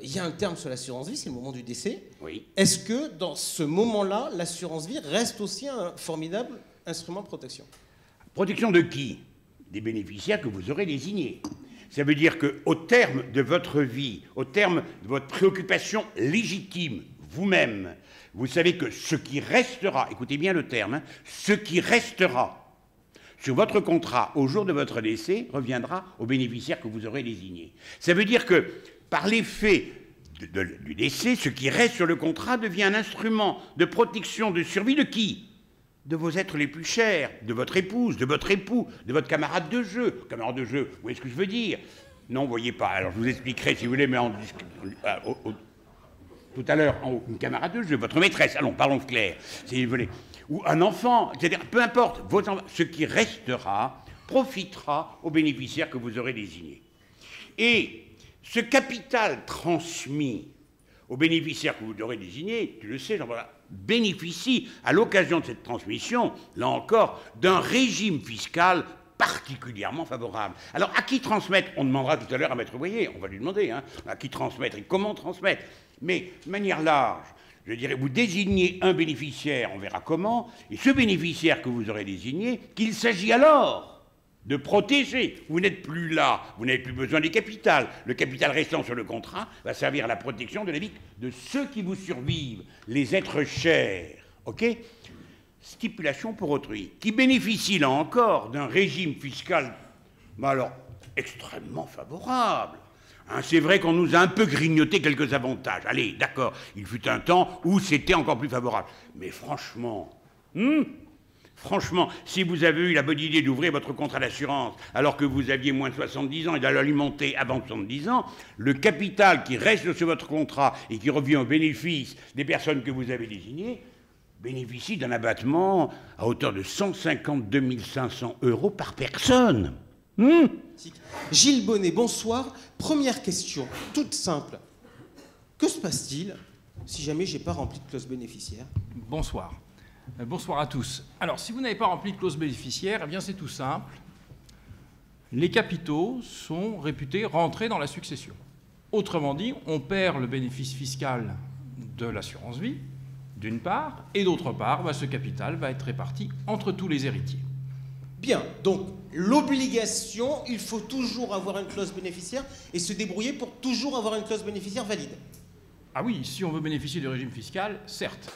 Il y a un terme sur l'assurance vie, c'est le moment du décès. Oui. Est-ce que dans ce moment-là, l'assurance vie reste aussi un formidable instrument de protection? Protection de qui? Des bénéficiaires que vous aurez désignés. Ça veut dire qu'au terme de votre vie, au terme de votre préoccupation légitime, vous-même, vous savez que ce qui restera, écoutez bien le terme, hein, ce qui restera sur votre contrat au jour de votre décès reviendra aux bénéficiaires que vous aurez désignés. Ça veut dire que par l'effet du décès, ce qui reste sur le contrat devient un instrument de protection, de survie de qui? De vos êtres les plus chers, de votre épouse, de votre époux, de votre camarade de jeu. Camarade de jeu, vous voyez ce que je veux dire? Non, vous voyez pas. Alors je vous expliquerai si vous voulez, mais tout à l'heure, en haut, une camarade de jeu, votre maîtresse, allons, parlons clair, si vous voulez. Ou un enfant, c'est-à-dire, peu importe, vos enfants, ce qui restera profitera aux bénéficiaires que vous aurez désignés. Et ce capital transmis aux bénéficiaires que vous aurez désignés, tu le sais, Jean-Paul, bénéficie, à l'occasion de cette transmission, là encore, d'un régime fiscal particulièrement favorable. Alors, à qui transmettre? On demandera tout à l'heure à Maître Boyer, on va lui demander, hein, à qui transmettre et comment transmettre. Mais, de manière large, je dirais, vous désignez un bénéficiaire, on verra comment, et ce bénéficiaire que vous aurez désigné, qu'il s'agit alors de protéger. Vous n'êtes plus là, vous n'avez plus besoin du capital. Le capital restant sur le contrat va servir à la protection de la vie de ceux qui vous survivent, les êtres chers. OK? Stipulation pour autrui, qui bénéficie là encore d'un régime fiscal, mais alors extrêmement favorable. Hein, c'est vrai qu'on nous a un peu grignoté quelques avantages. Allez, d'accord, il fut un temps où c'était encore plus favorable. Mais franchement, franchement, si vous avez eu la bonne idée d'ouvrir votre contrat d'assurance alors que vous aviez moins de 70 ans et d'aller l'alimenter avant 70 ans, le capital qui reste sur votre contrat et qui revient au bénéfice des personnes que vous avez désignées bénéficie d'un abattement à hauteur de 152 500 € par personne. Gilles Bonnet, bonsoir. Première question, toute simple. Que se passe-t-il si jamais j'ai pas rempli de clause bénéficiaire? Bonsoir. Bonsoir à tous. Alors, si vous n'avez pas rempli de clause bénéficiaire, eh bien c'est tout simple. Les capitaux sont réputés rentrer dans la succession. Autrement dit, on perd le bénéfice fiscal de l'assurance vie, d'une part, et d'autre part, ce capital va être réparti entre tous les héritiers. Bien, donc l'obligation, il faut toujours avoir une clause bénéficiaire et se débrouiller pour toujours avoir une clause bénéficiaire valide. Ah oui, si on veut bénéficier du régime fiscal, certes.